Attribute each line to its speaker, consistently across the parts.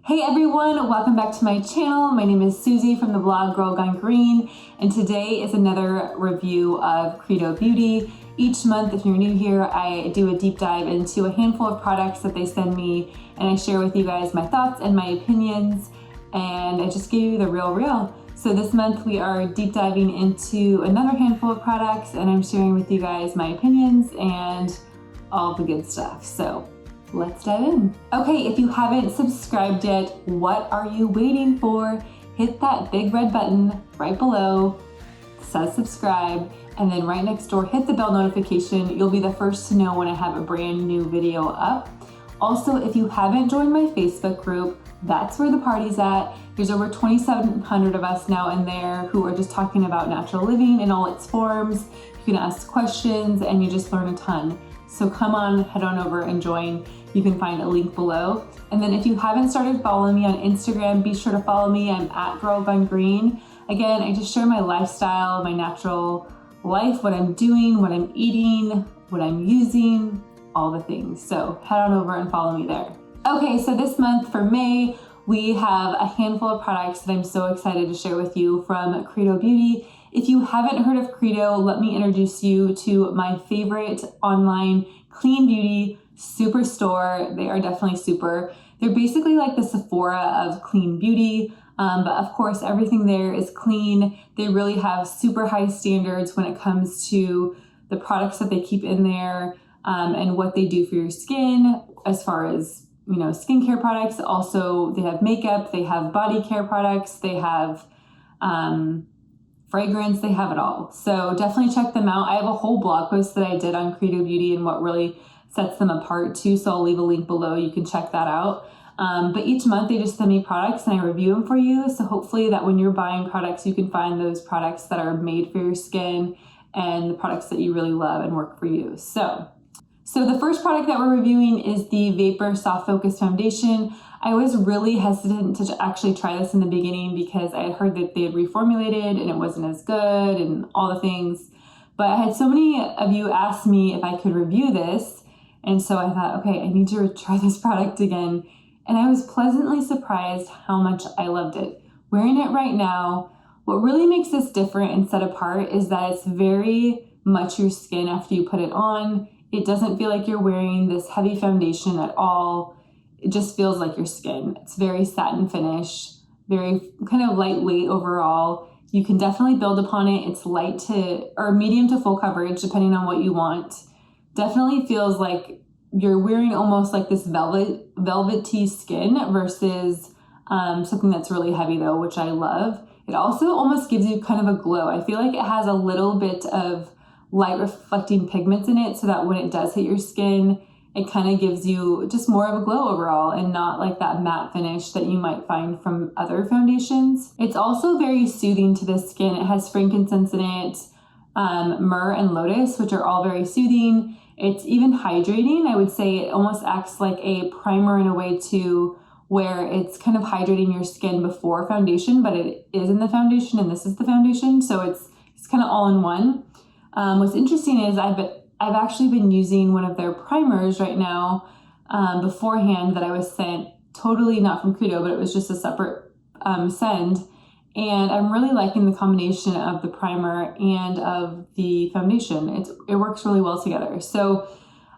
Speaker 1: Hey everyone, welcome back to my channel. My name is Susie from the blog Girl Gone Green, and today is another review of Credo Beauty. Each month, if you're new here, I do a deep dive into a handful of products that they send me, and I share with you guys my thoughts and my opinions, and I just give you the real. So this month we are deep diving into another handful of products, and I'm sharing with you guys my opinions and all the good stuff. So let's dive in. Okay, if you haven't subscribed yet, what are you waiting for? Hit that big red button right below, it says subscribe, and then right next door, hit the bell notification. You'll be the first to know when I have a brand new video up. Also, if you haven't joined my Facebook group, that's where the party's at. There's over 2,700 of us now in there who are just talking about natural living in all its forms. You can ask questions and you just learn a ton. So come on, head on over and join. You can find a link below. And then if you haven't started following me on Instagram, be sure to follow me. I'm at Girl Gone Green. Again, I just share my lifestyle, my natural life, what I'm doing, what I'm eating, what I'm using, all the things. So head on over and follow me there. Okay, so this month for May, we have a handful of products that I'm so excited to share with you from Credo Beauty. If you haven't heard of Credo, let me introduce you to my favorite online clean beauty superstore. They are definitely super. They're basically like the Sephora of clean beauty, but of course everything there is clean. They really have super high standards when it comes to the products that they keep in there and what they do for your skin as far as, you know, skincare products. Also, they have makeup, they have body care products, they have fragrance, they have it all. So definitely check them out. I have a whole blog post that I did on Credo Beauty and what really sets them apart too. So I'll leave a link below. You can check that out. But each month they just send me products and I review them for you. So hopefully that when you're buying products, you can find those products that are made for your skin and the products that you really love and work for you. So the first product that we're reviewing is the Vapor Soft Focus Foundation. I was really hesitant to actually try this in the beginning because I had heard that they had reformulated and it wasn't as good and all the things. But I had so many of you ask me if I could review this. And so I thought, okay, I need to try this product again. And I was pleasantly surprised how much I loved it. Wearing it right now, what really makes this different and set apart is that it's very much your skin after you put it on. It doesn't feel like you're wearing this heavy foundation at all. It just feels like your skin. It's very satin finish, very kind of lightweight overall. You can definitely build upon it. It's light to or medium to full coverage depending on what you want. Definitely feels like you're wearing almost like this velvety skin versus something that's really heavy though, which I love. It also almost gives you kind of a glow. I feel like it has a little bit of light reflecting pigments in it so that when it does hit your skin, it kind of gives you just more of a glow overall and not like that matte finish that you might find from other foundations. It's also very soothing to the skin. It has frankincense in it, myrrh and lotus, which are all very soothing. It's even hydrating. I would say it almost acts like a primer in a way too, where it's kind of hydrating your skin before foundation, but it is in the foundation and this is the foundation. So it's kind of all in one. What's interesting is I've actually been using one of their primers right now beforehand that I was sent, totally not from Credo, but it was just a separate send. And I'm really liking the combination of the primer and of the foundation. It works really well together. So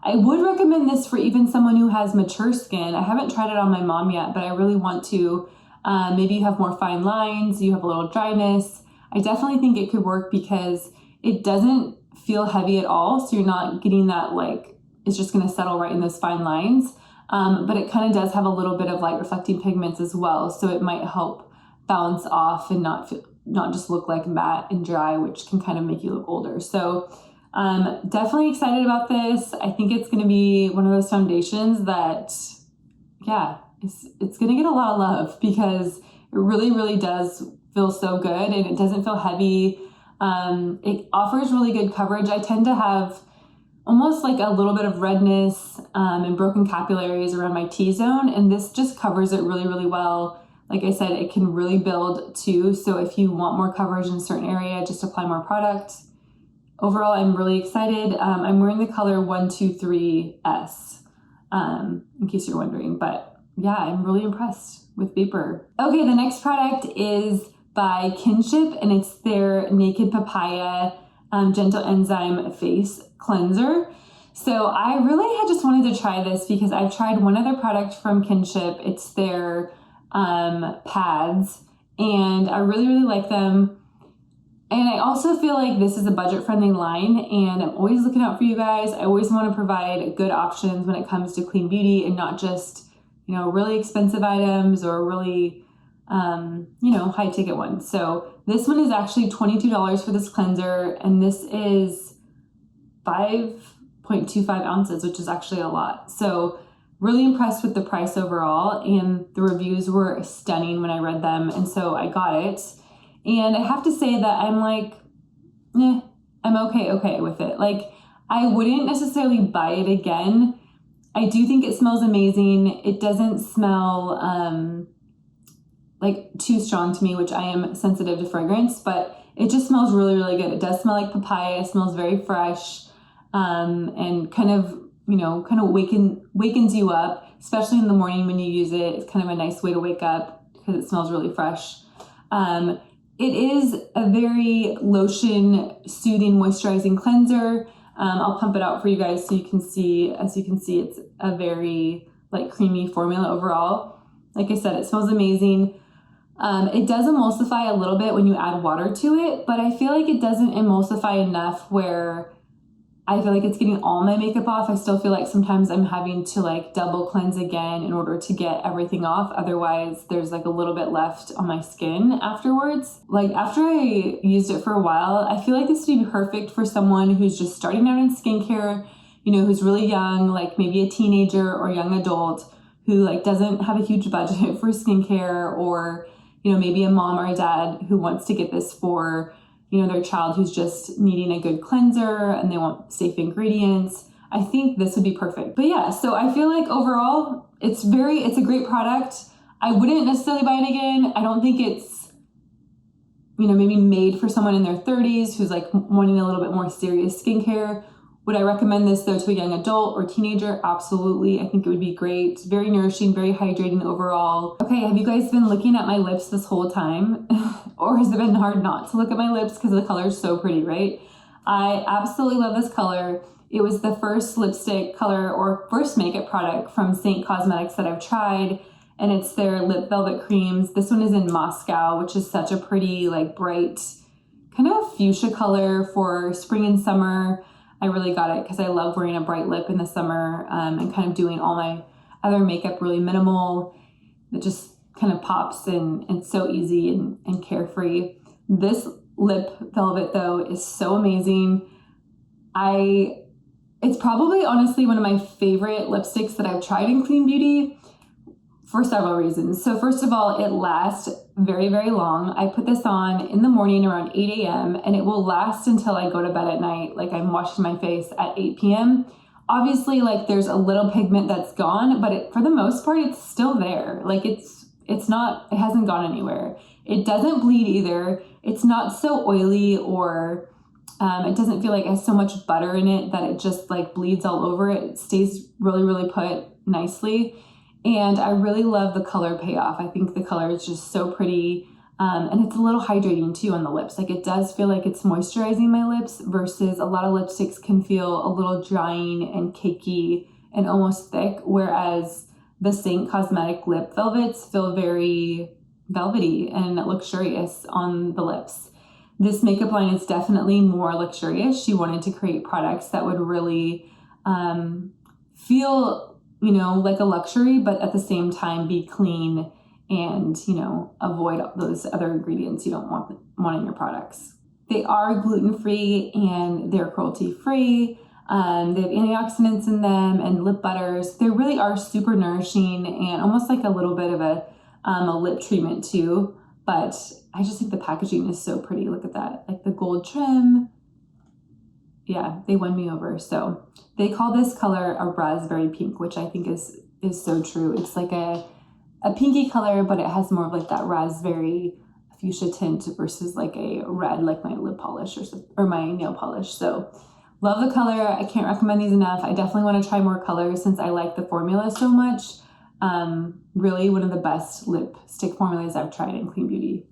Speaker 1: I would recommend this for even someone who has mature skin. I haven't tried it on my mom yet, but I really want to. Maybe you have more fine lines, you have a little dryness. I definitely think it could work because it doesn't feel heavy at all. So you're not getting that like, it's just gonna settle right in those fine lines. But it kind of does have a little bit of light reflecting pigments as well. So it might help balance off and not just look like matte and dry, which can kind of make you look older. So definitely excited about this. I think it's going to be one of those foundations that, yeah, it's going to get a lot of love because it really, really does feel so good and it doesn't feel heavy. It offers really good coverage. I tend to have almost like a little bit of redness and broken capillaries around my T-zone, and this just covers it really, really well. Like I said, it can really build too. So if you want more coverage in a certain area, just apply more product. Overall, I'm really excited. I'm wearing the color 123S, in case you're wondering. But yeah, I'm really impressed. with vapor. Okay, the next product is by Kinship, and it's their Naked Papaya Gentle Enzyme Face Cleanser. So I really had just wanted to try this because I've tried one other product from Kinship. It's their pads, and I really, really like them. And I also feel like this is a budget-friendly line, and I'm always looking out for you guys. I always want to provide good options when it comes to clean beauty and not just, you know, really expensive items or really, you know, high-ticket ones. So this one is actually $22 for this cleanser, and this is 5.25 ounces, which is actually a lot. So really impressed with the price overall, and the reviews were stunning when I read them, and so I got it. And I have to say that I'm like, I'm okay with it. Like, I wouldn't necessarily buy it again. I do think it smells amazing. It doesn't smell like too strong to me, which I am sensitive to fragrance, but it just smells really, really good. It does smell like papaya. It smells very fresh, and kind of wakens you up, especially in the morning when you use it. It's kind of a nice way to wake up because it smells really fresh. It is a very lotion, soothing, moisturizing cleanser. I'll pump it out for you guys so you can see. As you can see, it's a very like creamy formula overall. Like I said, it smells amazing. It does emulsify a little bit when you add water to it, but I feel like it doesn't emulsify enough where I feel like it's getting all my makeup off. I still feel like sometimes I'm having to like double cleanse again in order to get everything off. Otherwise, there's like a little bit left on my skin afterwards. Like after I used it for a while, I feel like this would be perfect for someone who's just starting out in skincare, you know, who's really young, like maybe a teenager or young adult who like doesn't have a huge budget for skincare, or, you know, maybe a mom or a dad who wants to get this for, you know, their child who's just needing a good cleanser and they want safe ingredients. I think this would be perfect. But yeah, so I feel like overall, it's a great product. I wouldn't necessarily buy it again. I don't think it's, you know, maybe made for someone in their 30s who's like wanting a little bit more serious skincare. Would I recommend this though to a young adult or teenager? Absolutely. I think it would be great. Very nourishing, very hydrating overall. Okay, have you guys been looking at my lips this whole time? Or has it been hard not to look at my lips because the color is so pretty, right? I absolutely love this color. It was the first lipstick color or first makeup product from Saint Cosmetics that I've tried, and it's their Lip Velvet Creams. This one is in Moscow, which is such a pretty, like bright, kind of fuchsia color for spring and summer. I really got it because I love wearing a bright lip in the summer, and kind of doing all my other makeup really minimal. It just kind of pops and so easy and carefree. This lip velvet though is so amazing. It's probably honestly one of my favorite lipsticks that I've tried in clean beauty for several reasons. So first of all, it lasts very, very long. I put this on in the morning around 8 a.m. and it will last until I go to bed at night. Like I'm washing my face at 8 p.m. Obviously, like there's a little pigment that's gone, but for the most part, it's still there. Like it hasn't gone anywhere. It doesn't bleed either. It's not so oily, or it doesn't feel like it has so much butter in it that it just like bleeds all over it. It stays really, really put nicely. And I really love the color payoff. I think the color is just so pretty. And it's a little hydrating too on the lips. Like it does feel like it's moisturizing my lips versus a lot of lipsticks can feel a little drying and cakey and almost thick. Whereas the Saint Cosmetic lip velvets feel very velvety and luxurious on the lips. This makeup line is definitely more luxurious. She wanted to create products that would really feel, you know, like a luxury, but at the same time be clean and, you know, avoid those other ingredients you don't want in your products. They are gluten-free and they're cruelty-free. They have antioxidants in them and lip butters. They really are super nourishing and almost like a little bit of a lip treatment too. But I just think the packaging is so pretty. Look at that, like the gold trim. Yeah, they won me over. So they call this color a raspberry pink, which I think is so true. It's like a pinky color, but it has more of like that raspberry fuchsia tint versus like a red, like my lip polish or my nail polish. So love the color. I can't recommend these enough. I definitely want to try more colors since I like the formula so much. Really one of the best lipstick formulas I've tried in Clean Beauty,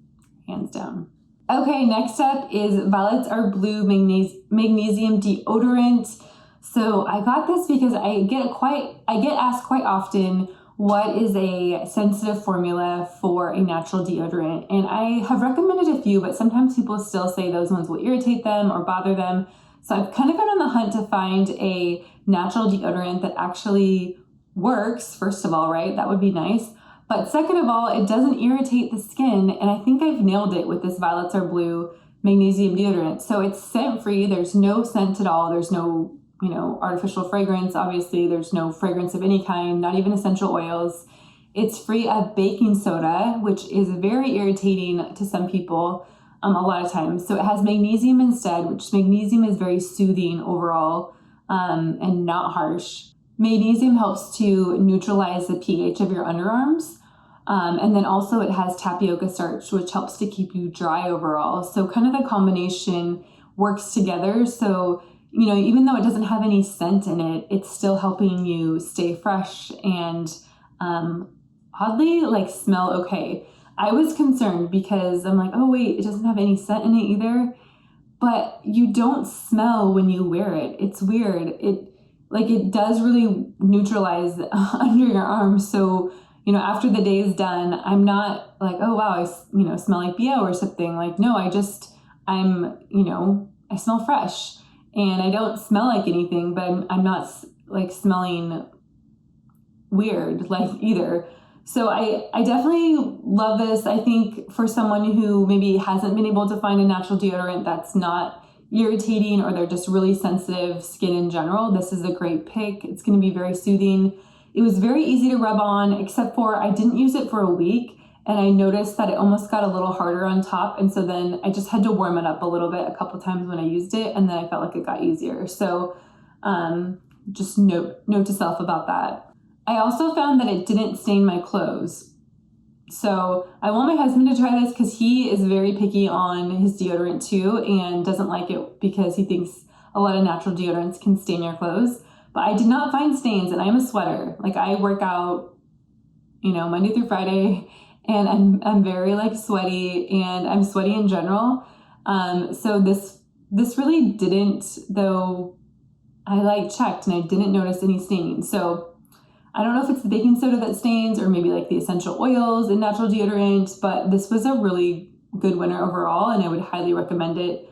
Speaker 1: hands down. Okay, next up is Violets Are Blue Magnesium Deodorant. So I got this because I get asked quite often, what is a sensitive formula for a natural deodorant? And I have recommended a few, but sometimes people still say those ones will irritate them or bother them. So I've kind of been on the hunt to find a natural deodorant that actually works, first of all, right? That would be nice. But second of all, it doesn't irritate the skin, and I think I've nailed it with this Violets Are Blue Magnesium Deodorant. So it's scent-free, there's no scent at all, there's no, artificial fragrance, obviously, there's no fragrance of any kind, not even essential oils. It's free of baking soda, which is very irritating to some people a lot of times. So it has magnesium instead, which magnesium is very soothing overall and not harsh. Magnesium helps to neutralize the pH of your underarms. And then also it has tapioca starch, which helps to keep you dry overall. So kind of the combination works together. So, even though it doesn't have any scent in it, it's still helping you stay fresh and oddly smell okay. I was concerned because I'm like, oh wait, it doesn't have any scent in it either. But you don't smell when you wear it. It's weird. It does really neutralize under your arms. So, after the day is done, I'm not like, oh, wow, I smell like BO or something. No, I smell fresh and I don't smell like anything, but I'm not smelling weird either. So I definitely love this. I think for someone who maybe hasn't been able to find a natural deodorant that's not irritating, or they're just really sensitive skin in general, this is a great pick. It's going to be very soothing. It was very easy to rub on, except for I didn't use it for a week, and I noticed that it almost got a little harder on top, and so then I just had to warm it up a little bit a couple times when I used it, and then I felt like it got easier. So just note to self about that. I also found that it didn't stain my clothes. So I want my husband to try this because he is very picky on his deodorant too and doesn't like it because he thinks a lot of natural deodorants can stain your clothes. But I did not find stains, and I'm a sweater. I work out, Monday through Friday, and I'm very sweaty, and I'm sweaty in general. So this really didn't, though I checked and I didn't notice any staining. So I don't know if it's the baking soda that stains or maybe the essential oils in natural deodorant, but this was a really good winner overall, and I would highly recommend it.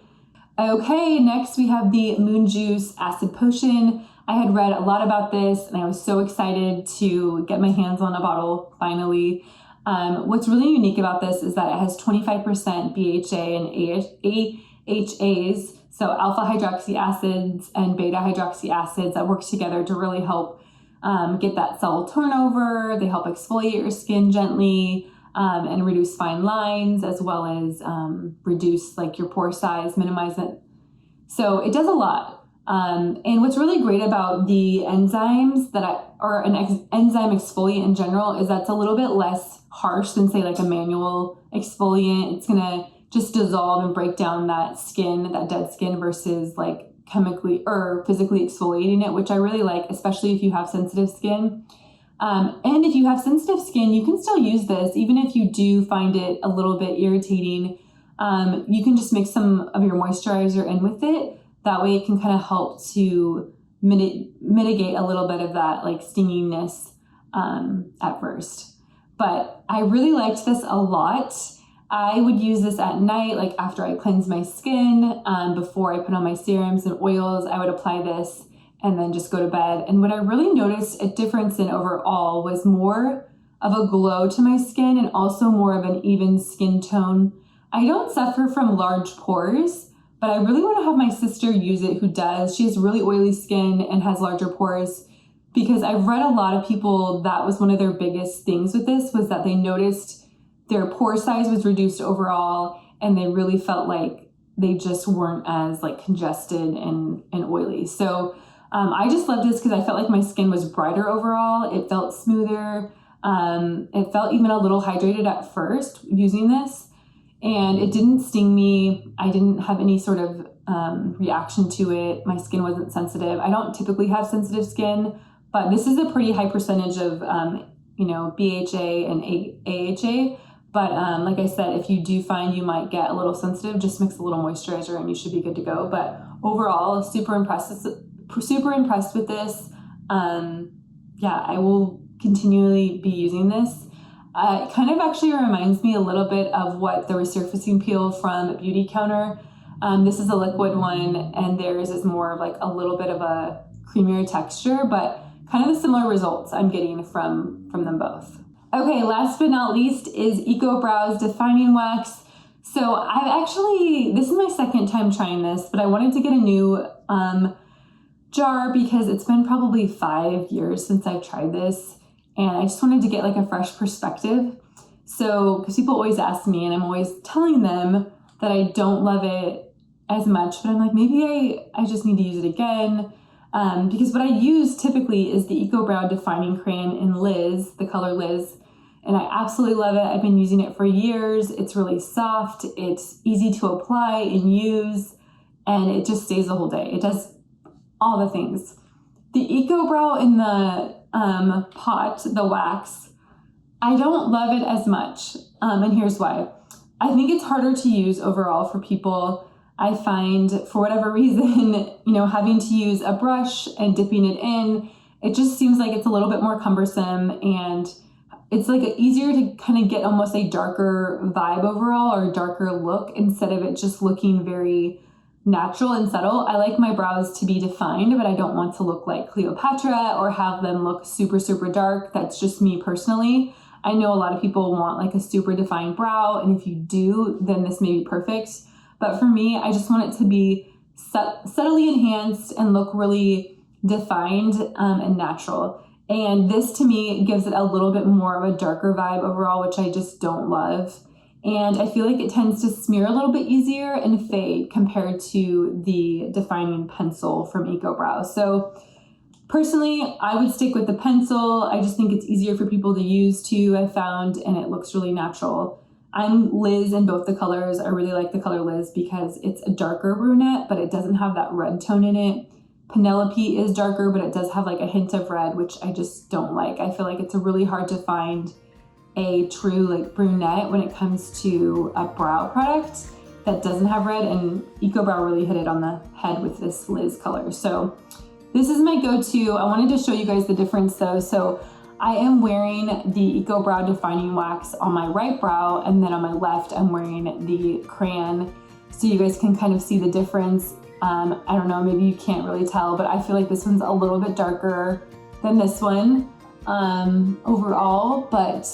Speaker 1: Okay, next we have the Moon Juice Acid Potion. I had read a lot about this and I was so excited to get my hands on a bottle finally. What's really unique about this is that it has 25% BHA and AHAs, so alpha hydroxy acids and beta hydroxy acids that work together to really help get that cell turnover. They help exfoliate your skin gently and reduce fine lines, as well as reduce your pore size, minimize it. So it does a lot. And what's really great about the enzymes or an enzyme exfoliant in general is that's a little bit less harsh than say a manual exfoliant. It's gonna just dissolve and break down that dead skin versus chemically or physically exfoliating it, which I really like, especially if you have sensitive skin. And if you have sensitive skin, you can still use this, even if you do find it a little bit irritating. You can just mix some of your moisturizer in with it. That way it can kind of help to mitigate a little bit of that stinginess at first. But I really liked this a lot. I would use this at night, after I cleanse my skin, before I put on my serums and oils. I would apply this and then just go to bed. And what I really noticed a difference in overall was more of a glow to my skin and also more of an even skin tone. I don't suffer from large pores, but I really want to have my sister use it who does. She has really oily skin and has larger pores, because I've read a lot of people, that was one of their biggest things with this, was that they noticed their pore size was reduced overall, and they really felt like they just weren't as congested and oily. So I just love this because I felt like my skin was brighter overall. It felt smoother. It felt even a little hydrated at first using this, and it didn't sting me. I didn't have any sort of reaction to it. My skin wasn't sensitive. I don't typically have sensitive skin, but this is a pretty high percentage of BHA and AHA. But like I said, if you do find you might get a little sensitive, just mix a little moisturizer and you should be good to go. But overall, super impressed with this. Yeah, I will continually be using this. It kind of actually reminds me a little bit of what the resurfacing peel from Beauty Counter. This is a liquid one, and theirs is more of like a little bit of a creamier texture, but kind of the similar results I'm getting from them both. Okay, last but not least is Eco Brow's Defining Wax. So this is my second time trying this, but I wanted to get a new jar because it's been probably 5 years since I've tried this, and I just wanted to get like a fresh perspective. So, because people always ask me, and I'm always telling them that I don't love it as much, but I'm like, maybe I just need to use it again. Because what I use typically is the Eco Brow Defining Crayon in Liz, the color Liz, and I absolutely love it. I've been using it for years. It's really soft, it's easy to apply and use, and it just stays the whole day. It does all the things. The Eco Brow in the pot, the wax, I don't love it as much, and here's why. I think it's harder to use overall for people. I find, for whatever reason, having to use a brush and dipping it in, it just seems like it's a little bit more cumbersome, and it's like easier to kind of get almost a darker vibe overall, or a darker look, instead of it just looking very natural and subtle. I like my brows to be defined, but I don't want to look like Cleopatra or have them look super, super dark. That's just me personally. I know a lot of people want like a super defined brow, and if you do, then this may be perfect. But for me, I just want it to be subtly enhanced and look really defined and natural. And this to me gives it a little bit more of a darker vibe overall, which I just don't love. And I feel like it tends to smear a little bit easier and fade compared to the defining pencil from Eco Brow. So personally, I would stick with the pencil. I just think it's easier for people to use too, I found, and it looks really natural. I'm Liz in both the colors. I really like the color Liz because it's a darker brunette, but it doesn't have that red tone in it. Penelope is darker, but it does have like a hint of red, which I just don't like. I feel like it's really hard to find a true like brunette when it comes to a brow product that doesn't have red, and Eco Brow really hit it on the head with this Liz color. So this is my go-to. I wanted to show you guys the difference though. So I am wearing the Eco Brow Defining Wax on my right brow, and then on my left, I'm wearing the crayon. So you guys can kind of see the difference. I don't know, maybe you can't really tell, but I feel like this one's a little bit darker than this one overall, but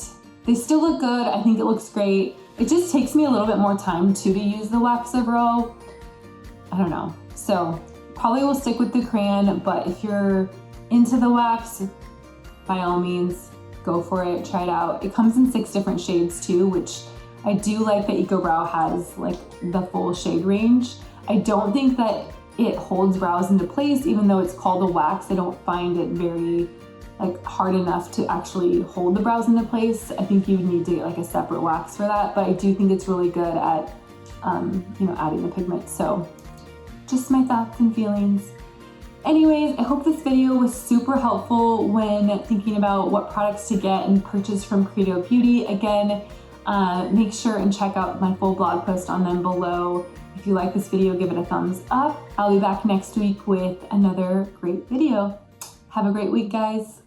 Speaker 1: they still look good. I think it looks great. It just takes me a little bit more time to use the wax overall. I don't know. So probably will stick with the crayon, but if you're into the wax, by all means, go for it, try it out. It comes in 6 different shades too, which I do like that Eco Brow has like the full shade range. I don't think that it holds brows into place, even though it's called a wax. I don't find it very like hard enough to actually hold the brows into place. I think you would need to get like a separate wax for that, but I do think it's really good at, adding the pigment. So just my thoughts and feelings. Anyways, I hope this video was super helpful when thinking about what products to get and purchase from Credo Beauty. Again, make sure and check out my full blog post on them below. If you like this video, give it a thumbs up. I'll be back next week with another great video. Have a great week, guys.